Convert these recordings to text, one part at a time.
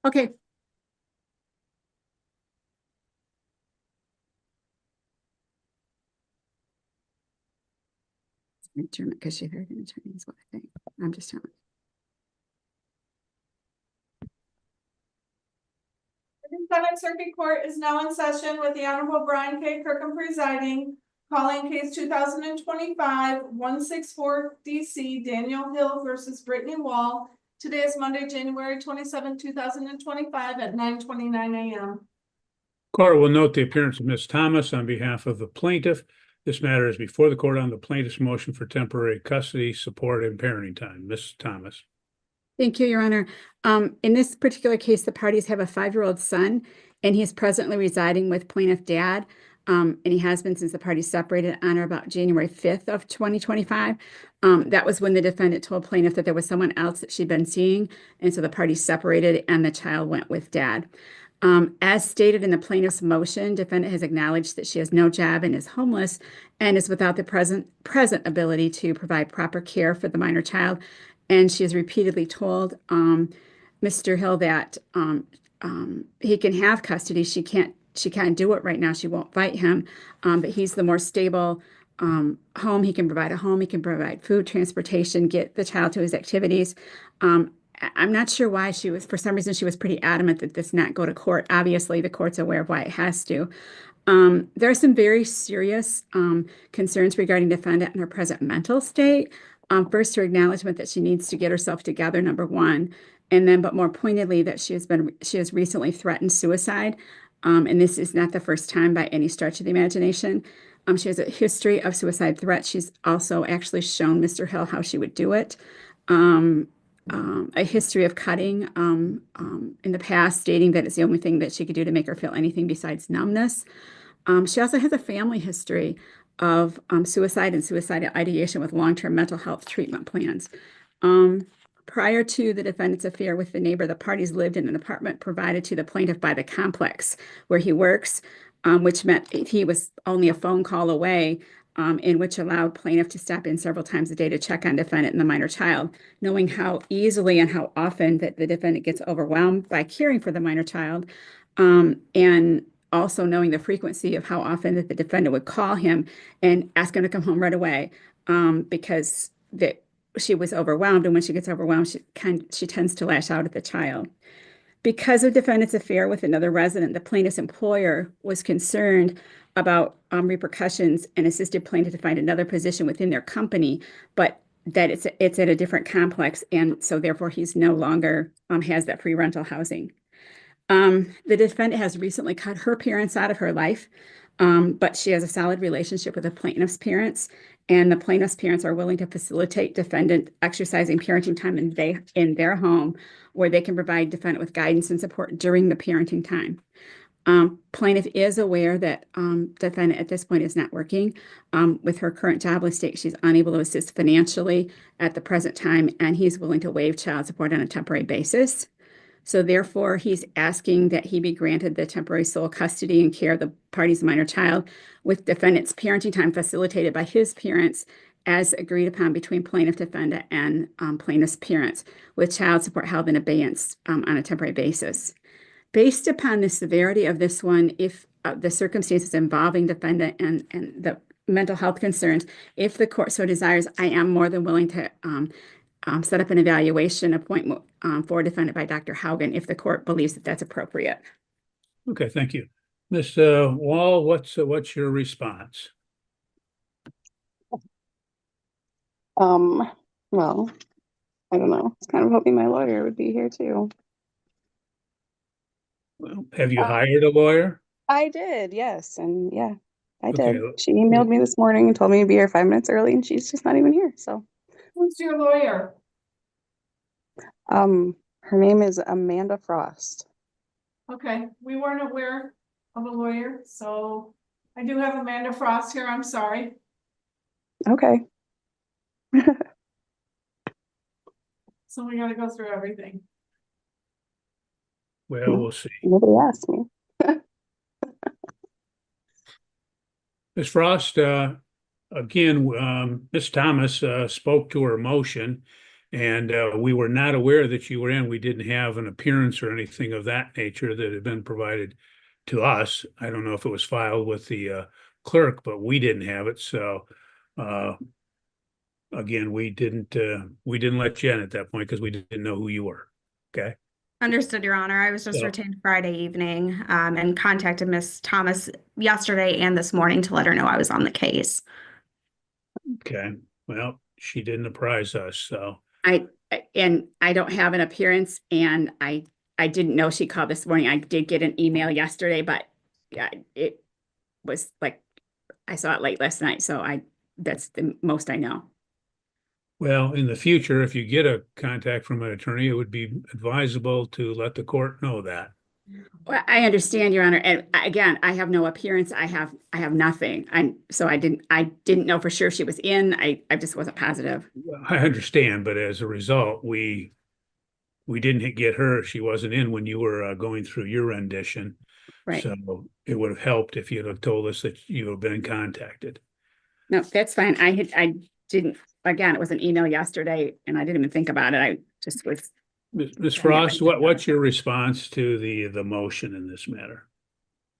Okay. Because she heard an attorney is what I think. I'm just telling. The Seventh Circuit Court is now in session with the Honorable Brian K. Kirkham presiding, calling case 2025-164 DC, Daniel Hill versus Brittany Wall. Today is Monday, January 27, 2025 at 9:29 a.m. Court will note the appearance of Ms. Thomas on behalf of the plaintiff. This matter is before the court on the plaintiff's motion for temporary custody, support, and parenting time. Ms. Thomas. Thank you, Your Honor. In this particular case, the parties have a 5-year-old son, and he is presently residing with plaintiff dad. And he has been since the parties separated on or about January 5th of 2025. That was when the defendant told plaintiff that there was someone else that she'd been seeing. And so the parties separated and the child went with dad. As stated in the plaintiff's motion, defendant has acknowledged that she has no job and is homeless and is without the present ability to provide proper care for the minor child. And she has repeatedly told Mr. Hill that he can have custody. She can't do it right now. She won't fight him, but he's the more stable home. He can provide a home. He can provide food, transportation, get the child to his activities. I'm not sure why for some reason, she was pretty adamant that this not go to court. Obviously, the court's aware of why it has to. There are some very serious concerns regarding defendant and her present mental state. First, her acknowledgement that she needs to get herself together, number one, and then, but more pointedly, that she has recently threatened suicide. And this is not the first time by any stretch of the imagination. She has a history of suicide threats. She's also actually shown Mr. Hill how she would do it. A history of cutting in the past, stating that it's the only thing that she could do to make her feel anything besides numbness. She also has a family history of suicide and suicidal ideation with long-term mental health treatment plans. Prior to the defendant's affair with the neighbor, the parties lived in an apartment provided to the plaintiff by the complex where he works, which meant he was only a phone call away, in which allowed plaintiff to stop in several times a day to check on defendant and the minor child, knowing how easily and how often that the defendant gets overwhelmed by caring for the minor child, and also knowing the frequency of how often that the defendant would call him and ask him to come home right away, because she was overwhelmed, and when she gets overwhelmed, she tends to lash out at the child. Because of defendant's affair with another resident, the plaintiff's employer was concerned about repercussions and assisted plaintiff to find another position within their company, but that it's at a different complex, and so therefore he's no longer has that free rental housing. The defendant has recently cut her parents out of her life, but she has a solid relationship with the plaintiff's parents, and the plaintiff's parents are willing to facilitate defendant exercising parenting time in their home, where they can provide defendant with guidance and support during the parenting time. Plaintiff is aware that defendant at this point is not working. With her current jobless state, she's unable to assist financially at the present time, and he's willing to waive child support on a temporary basis. So therefore, he's asking that he be granted the temporary sole custody and care of the party's minor child, with defendant's parenting time facilitated by his parents as agreed upon between plaintiff, defendant, and plaintiff's parents, with child support held in abeyance on a temporary basis. Based upon the severity of this one, if the circumstances involving defendant and the mental health concerns, if the court so desires, I am more than willing to set up an evaluation appointment for defendant by Dr. Haugen if the court believes that that's appropriate. Okay, thank you. Ms. Wall, what's your response? Well, I don't know. I was kind of hoping my lawyer would be here too. Well, have you hired a lawyer? I did, yes. And yeah, I Okay. did. She emailed me this morning and told me to be here 5 minutes early, and she's just not even here. So, Who's your lawyer? her name is Amanda Frost. Okay, we weren't aware of a lawyer, so I do have Amanda Frost here. I'm sorry. Okay. So we got to go through everything. Well, we'll see. Nobody asked me. Ms. Frost, again, Ms. Thomas spoke to her motion, And we were not aware that you were in. We didn't have an appearance or anything of that nature that had been provided to us. I don't know if it was filed with the clerk, but we didn't have it. So again, we didn't let you in at that point because we didn't know who you were. Okay. Understood, Your Honor. I was just So- retained Friday evening, and contacted Miss Thomas yesterday and this morning to let her know I was on the case. Okay. Well, she didn't apprise us. So And I don't have an appearance, and I didn't know she called this morning. I did get an email yesterday, but yeah, it was like, I saw it late last night, so that's the most I know. well, in the future, if you get a contact from an attorney, it would be advisable to let the court know that. Well, I understand, Your Honor, and again, I have no appearance. I have nothing. So I didn't know for sure she was in. I just wasn't positive. I understand, but as a result, we didn't get her. She wasn't in when you were going through your rendition. Right. So it would have helped if you'd have told us that you have been contacted. No, that's fine. I didn't, again, it was an email yesterday and I didn't even think about it. I just was. Ms. Frost, what's your response to the motion in this matter?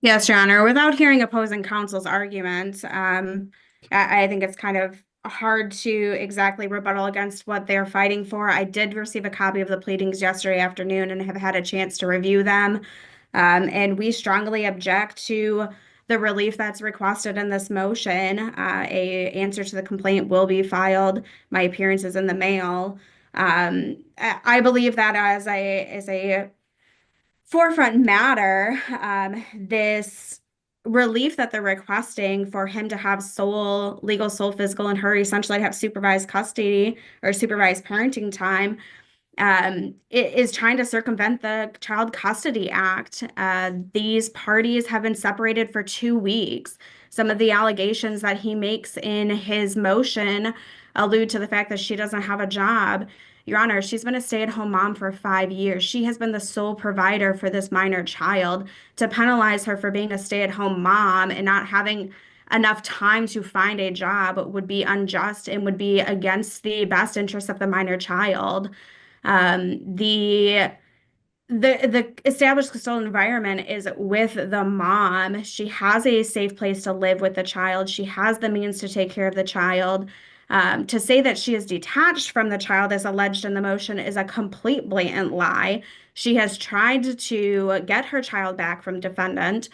Yes, Your Honor. Without hearing opposing counsel's argument, I think it's kind of hard to exactly rebuttal against what they're fighting for. I did receive a copy of the pleadings yesterday afternoon and have had a chance to review them. And we strongly object to the relief that's requested in this motion. A answer to the complaint will be filed. My appearance is in the mail. I believe that as a forefront matter, this relief that they're requesting for him to have legal, sole, physical, and her essentially have supervised custody or supervised parenting time, it is trying to circumvent the Child Custody Act. These parties have been separated for 2 weeks. Some of the allegations that he makes in his motion allude to the fact that she doesn't have a job. Your Honor, she's been a stay-at-home mom for 5 years. She has been the sole provider for this minor child. To penalize her for being a stay-at-home mom and not having enough time to find a job would be unjust and would be against the best interests of the minor child. The established custodial environment is with the mom. She has a safe place to live with the child. She has the means to take care of the child. To say that she is detached from the child as alleged in the motion is a complete blatant lie. She has tried to get her child back from defendant.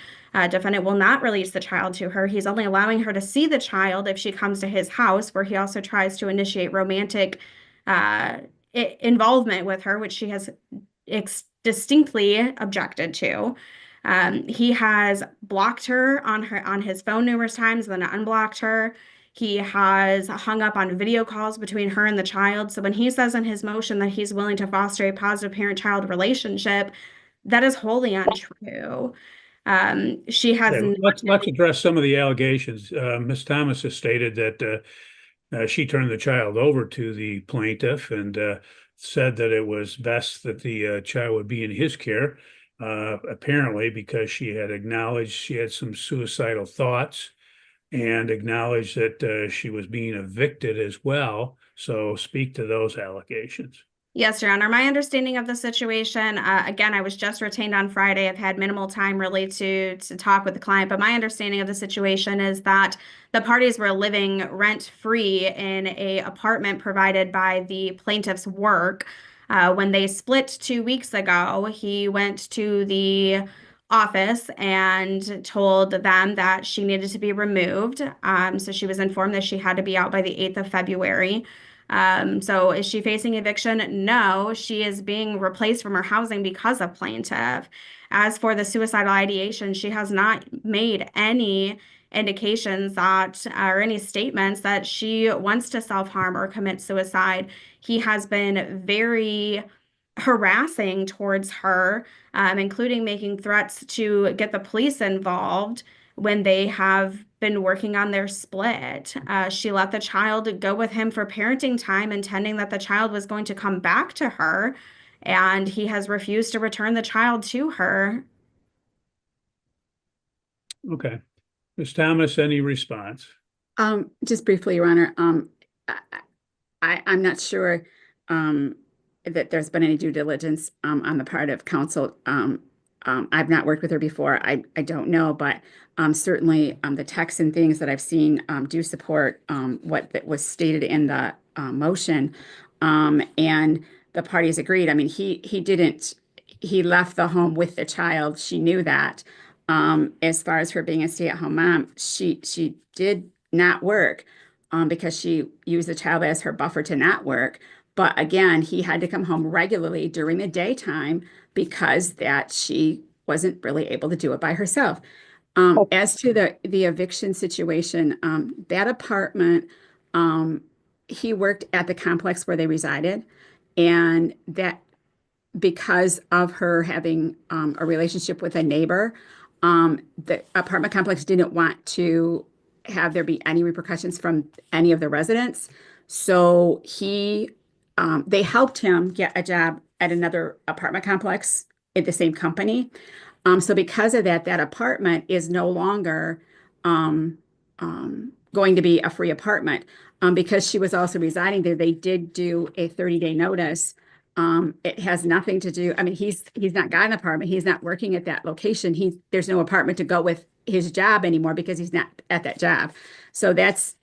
Defendant will not release the child to her. He's only allowing her to see the child if she comes to his house, where he also tries to initiate romantic involvement with her, which she has distinctly objected to. He has blocked her on his phone numerous times, then unblocked her. He has hung up on video calls between her and the child. So when he says in his motion that he's willing to foster a positive parent-child relationship, that is wholly untrue. She has Okay, let's address some of the allegations. Ms. Thomas has stated that she turned the child over to the plaintiff and said that it was best that the child would be in his care, apparently because she had acknowledged she had some suicidal thoughts and acknowledged that she was being evicted as well. So speak to those allegations. Yes, Your Honor. My understanding of the situation, again, I was just retained on Friday. I've had minimal time really to talk with the client, but my understanding of the situation is that the parties were living rent-free in an apartment provided by the plaintiff's work. When they split 2 weeks ago, he went to the office and told them that she needed to be removed. So she was informed that she had to be out by the 8th of February. So is she facing eviction? No, she is being replaced from her housing because of plaintiff. As for the suicidal ideation, she has not made any indications that or any statements that she wants to self-harm or commit suicide. He has been very harassing towards her, including making threats to get the police involved when they have been working on their split. She let the child go with him for parenting time, intending that the child was going to come back to her, and he has refused to return the child to her. Okay. Ms. Thomas, any response? Just briefly, Your Honor, I'm not sure that there's been any due diligence on the part of counsel. I've not worked with her before. I don't know, but certainly the texts and things that I've seen do support what that was stated in the motion. And the parties agreed. I mean, he left the home with the child. She knew that. As far as her being a stay-at-home mom, she did not work because she used the child as her buffer to not work. But again, he had to come home regularly during the daytime because that she wasn't really able to do it by herself. As to the eviction situation, that apartment, he worked at the complex where they resided, and that because of her having a relationship with a neighbor, the apartment complex didn't want to have there be any repercussions from any of the residents. So they helped him get a job at another apartment complex at the same company. So because of that, that apartment is no longer going to be a free apartment. Because she was also residing there, they did do a 30-day notice. It has nothing to do, I mean, he's not got an apartment. He's not working at that location. There's no apartment to go with his job anymore because he's not at that job. So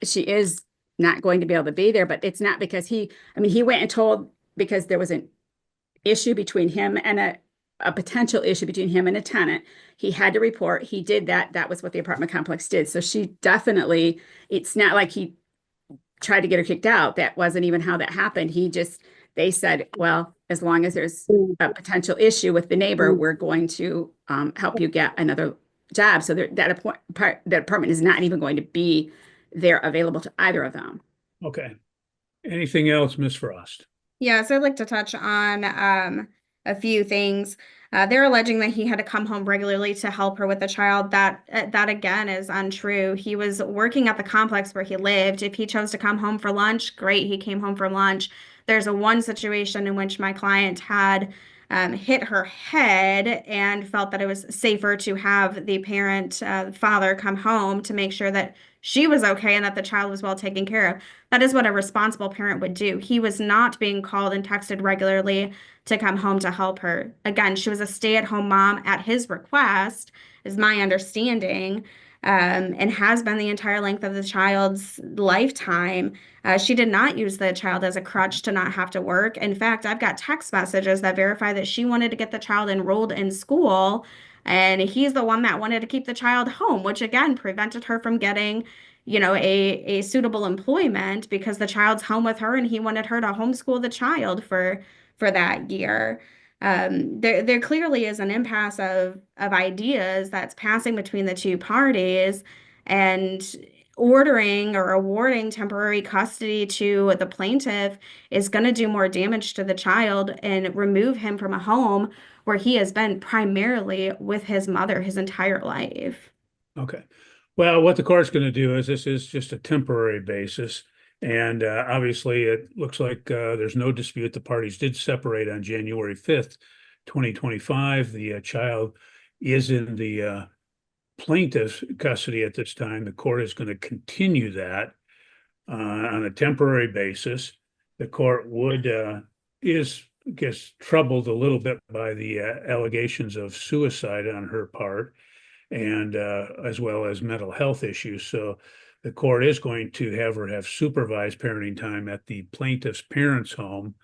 she is not going to be able to be there, but it's not because he went and told, because there was an issue between him and a potential issue between him and a tenant. He had to report. He did that. That was what the apartment complex did. So it's not like he tried to get her kicked out. That wasn't even how that happened. They said, well, as long as there's a potential issue with the neighbor, we're going to help you get another job. So that apartment is not even going to be there available to either of them. Okay. Anything else, Ms. Frost? Yeah, so I'd like to touch on a few things. They're alleging that he had to come home regularly to help her with the child. That again is untrue. He was working at the complex where he lived. If he chose to come home for lunch, great, he came home for lunch. There's one situation in which my client had hit her head and felt that it was safer to have the father come home to make sure that she was okay and that the child was well taken care of. That is what a responsible parent would do. He was not being called and texted regularly to come home to help her. Again, she was a stay-at-home mom at his request, is my understanding, and has been the entire length of the child's lifetime. She did not use the child as a crutch to not have to work. In fact, I've got text messages that verify that she wanted to get the child enrolled in school, and he's the one that wanted to keep the child home, which again prevented her from getting, a suitable employment because the child's home with her and he wanted her to homeschool the child for that year. There clearly is an impasse of ideas that's passing between the two parties, and ordering or awarding temporary custody to the plaintiff is going to do more damage to the child and remove him from a home where he has been primarily with his mother his entire life. Okay. Well, what the court's going to do is this is just a temporary basis. And obviously, it looks like there's no dispute. The parties did separate on January 5th, 2025. The child is in the plaintiff's custody at this time. The court is going to continue that on a temporary basis. The court gets troubled a little bit by the allegations of suicide on her part, and as well as mental health issues. So the court is going to have her have supervised parenting time at the plaintiff's parents' home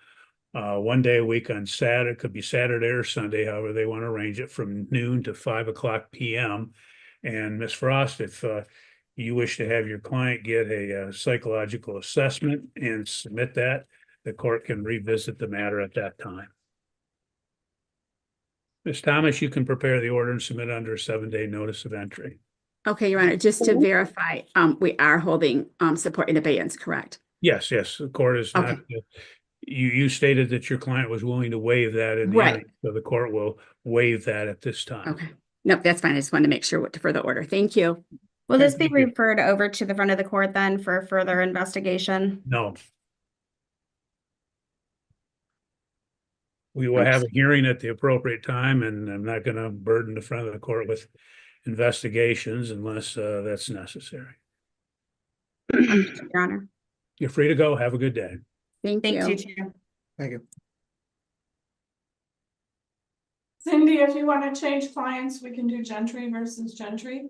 1 day a week on Saturday. It could be Saturday or Sunday, however they want to arrange it, from noon to 5:00 p.m. And Ms. Frost, if you wish to have your client get a psychological assessment and submit that, the court can revisit the matter at that time. Ms. Thomas, you can prepare the order and submit under a 7-day notice of entry. Okay, Your Honor, just to verify, we are holding support in abeyance, correct? Yes, the court is not. Okay. You stated that your client was willing to waive that in the Right. end, so the court will waive that at this time. Okay. Nope, that's fine. I just wanted to make sure what to further order. Thank you. Will Okay, this be thank you. referred over to the front of the court then for further investigation? No. We will have a hearing at the appropriate time, and I'm not going to burden the front of the court with investigations unless that's necessary. Your Honor. You're free to go. Have a good day. Thank Thank you. you too. Thank you. Cindy, if you want to change clients, we can do Gentry versus Gentry.